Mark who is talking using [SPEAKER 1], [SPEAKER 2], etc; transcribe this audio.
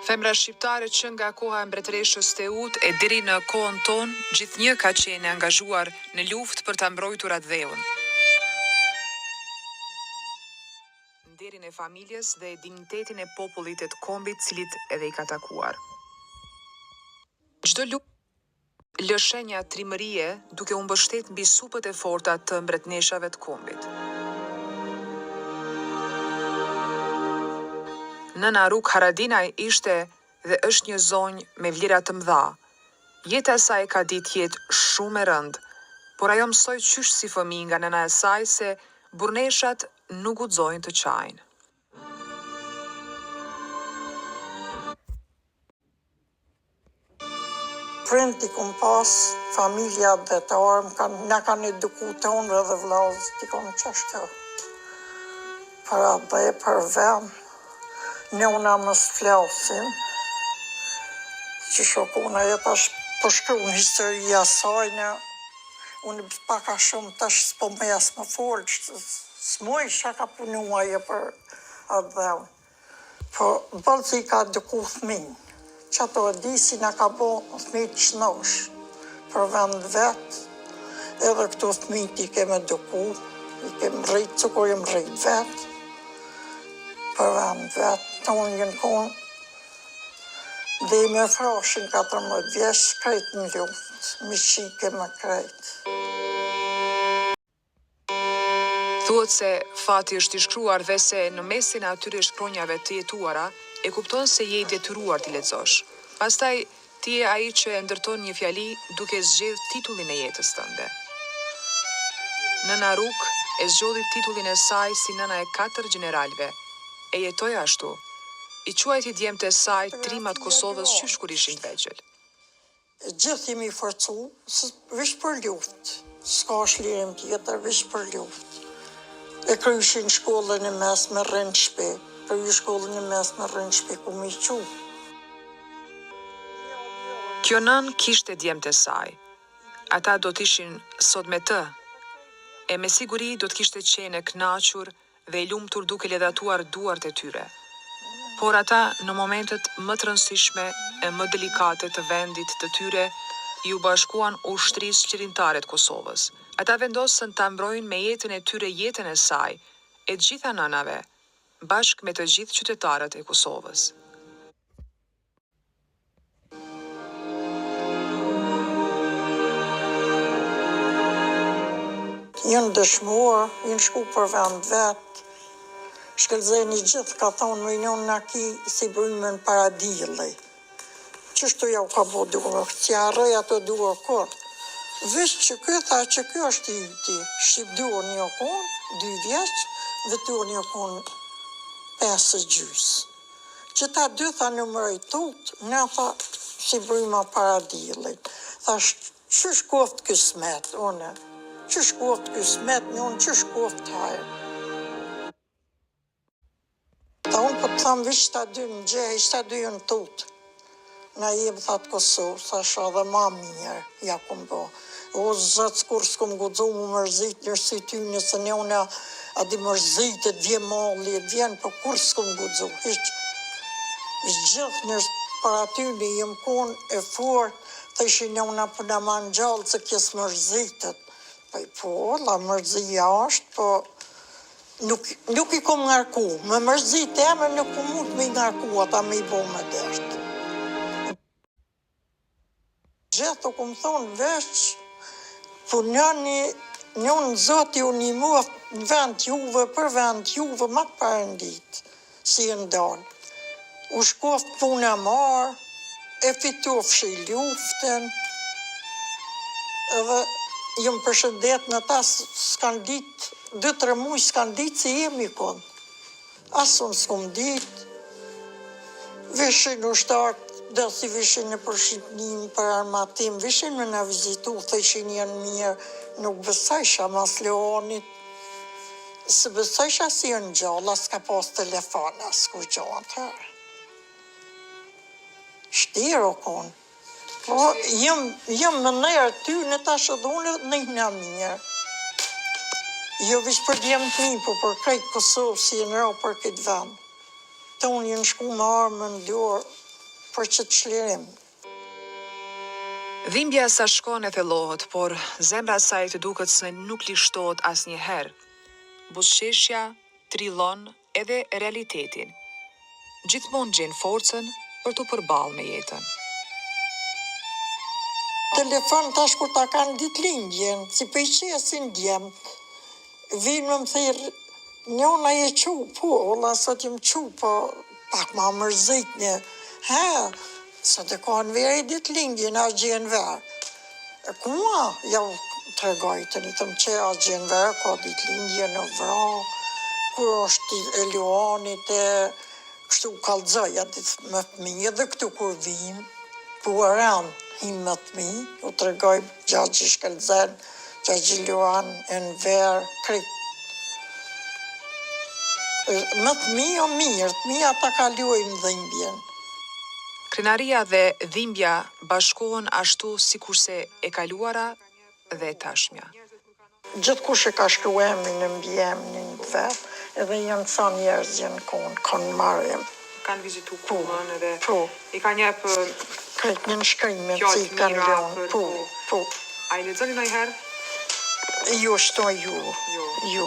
[SPEAKER 1] Femra shqiptare që nga koha e mbretëreshës Teut e deri në kohën tonë, gjithnjë ka qenë angazhuar në luftë për ta mbrojtur atë dheun. Nderin e familjes dhe dignitetin e popullit të kombit, cilit edhe i ka takuar. Çdo luftë lë shenja trimërie, duke u mbështet mbi supët e forta të mbretneshave të kombit. Nëna Ruk Haradinaj ishte dhe është një zonjë me vlera të mëdha. Jeta e saj ka ditë jetë shumë e rëndë, por ajo mësoi qysh si fëmijë nga nëna e saj se burneshat nuk guxojnë të qajnë.
[SPEAKER 2] Prindi kum pas, familja detarë, na kanë eduku të unë dhe vllazë, ti kom qashtë. Për atë dhe për vend, ne una mës flasim, që shokuna jetë është përshkru në historia sajnë, unë paka shumë tash s'po me jasë më folë, s'moj që ka punua je për atë dhe unë. Po bëllë i ka eduku fëminë. Që ato e di si nga ka bo fëmijë të shnosh për vend vetë, edhe këto fëmijë i kemë eduku, i kemë rritë, që kur jem rritë vetë, për vend vetë, të unë jenë konë, dhe i me frashin 14 vjeç, krejtë në luftë, mi shike me krejtë.
[SPEAKER 1] Thuhet se fati është i shkruar dhe se në mesin e atyre shkronjave të jetuara, e kupton se je i detyruar t'i lexosh. Pastaj ti je ai që e ndërton një fjali duke zgjedh titullin e jetës tënde. Nëna Ruk e zgjodhi titullin e saj si nëna e 4 gjeneralëve. E jetoi ashtu. I quajti djemtë e saj trimat Kosovës qysh kur ishin të vegjël.
[SPEAKER 2] Gjithë jemi forcu, vish për luftë. S'ka shlirim tjetër, vish për luftë. E kryshin shkollën e mes me rënë shpe. Kryi shkollën e mes me rënë shpe ku me i qu.
[SPEAKER 1] Kjo nën kishte djemtë e saj. Ata do t'ishin sot me të. E me siguri do t'kishte qenë e kënaqur dhe i lumtur duke ledatuar duart e tyre. Por ata në momentet më të rëndësishme e më delikate të vendit të tyre, ju bashkuan ushtrisë qeveritare të Kosovës. Ata vendosën ta mbrojnë me jetën e tyre jetën e saj, e të gjitha nënave, bashkë me të gjithë qytetarët e Kosovës.
[SPEAKER 2] Jënë dëshmuar, jënë shku për vend vetë, shkëllzeni gjithë ka thonë me njën në ki si brymen paradili. Qështu ja u ka bo duhe, që arrej ato duhe kur. Vish që kjo tha që kjo është i ti, shqip duhe një konë, 2 vjeç, dhe duhe një konë 5 gjysë. Që ta 2 tha në mërej tutë, në tha si bryma paradili. Tha që shkoft kësmet, une, që shkoft kësmet, një unë që shkoft hajë. Ta unë po të thamë vish ta 2 në gjej, ta 2 në tutë. Na jem thatë Kosovë, thasha dhe ma mirë, ja kom bo. O zëtë kur s'kom gudzo mu mërzit në sy ty nëse ne una a di mërzitet, vjen malli, vjen, po kur s'kom gudzo. Gjithë nërës për aty në jem konë e furë, të ishin ne una për në manë gjallë që kjesë mërzitet. Po, la mërzija është, po nuk i kom ngarku. Me mërzit e me nuk po mund me i ngarku, ata me i bo me dertë. Gjithë të kom thonë veç, po njën zoti unë i moftë në vend juve, për vend juve, ma të parëndit, si e ndonë. U shkoft punë e marë, e fitofshi luftën, edhe jëmë përshëndet në ta s'kan ditë, 2-3 muj s'kan ditë si jemi konë. Asë unë s'kom ditë, vishin ushtartë, dhe si vishin në përshqipnim, për armatim, vishin me në vizitu, thëshin janë mirë, nuk besajsha mas Leonit, se besajsha si janë gjalla, s'ka pas telefona, s'ku gjanë të herë. Shtirë o konë. Po, jem më nërë ty në ta shëdhune në në mirë. Jo vish për djemë të mi, po për krejtë Kosovë si në rao për këtë vend. Të unë jenë shku më armë në dorë, për që të çlirim.
[SPEAKER 1] Dhimbja sa shkon e thellohet, por zemra e saj të duket se nuk lishtohet asnjëherë. Buzëqeshja trillon edhe realitetin. Gjithmonë gjen forcën për të përballë me jetën.
[SPEAKER 2] Telefon tash kur ta kanë ditëlindjen, si për i qesin djemt, vinë më thirë, njona je qu, po, ola sot jem qu, po, pak ma mërzit një, sot e ka në verë i ditëlindjen, a gjenë verë. E kuma, ja të regoj të një tëmë që a gjenë verë, ka ditëlindje në vra, kur është e luanit e kështu kalëzoja ditë më të mi, edhe këtu kur vinë, po rënë, himë më të mi, u të regoj gjatë që shkelzen, gjatë që luan e në verë, kritë. Më të mi o mirë, të mi ata kaluajnë dhimbjen.
[SPEAKER 1] Krenaria dhe dhimbja bashkohen ashtu sikurse e kaluara dhe e tashmja.
[SPEAKER 2] Gjithkush e ka shkru emrin në mbi emrin vetë, edhe janë sa njerëz janë konë marrim.
[SPEAKER 1] Kanë vizitu punën edhe
[SPEAKER 2] Po.
[SPEAKER 1] I ka njep
[SPEAKER 2] Kretë një shkrimet
[SPEAKER 1] Fjallë
[SPEAKER 2] si i kanë
[SPEAKER 1] mira
[SPEAKER 2] lënë.
[SPEAKER 1] për-
[SPEAKER 2] Po.
[SPEAKER 1] a i lexoni ndonjëherë?
[SPEAKER 2] Jo, shto ju.
[SPEAKER 1] Jo.
[SPEAKER 2] Jo.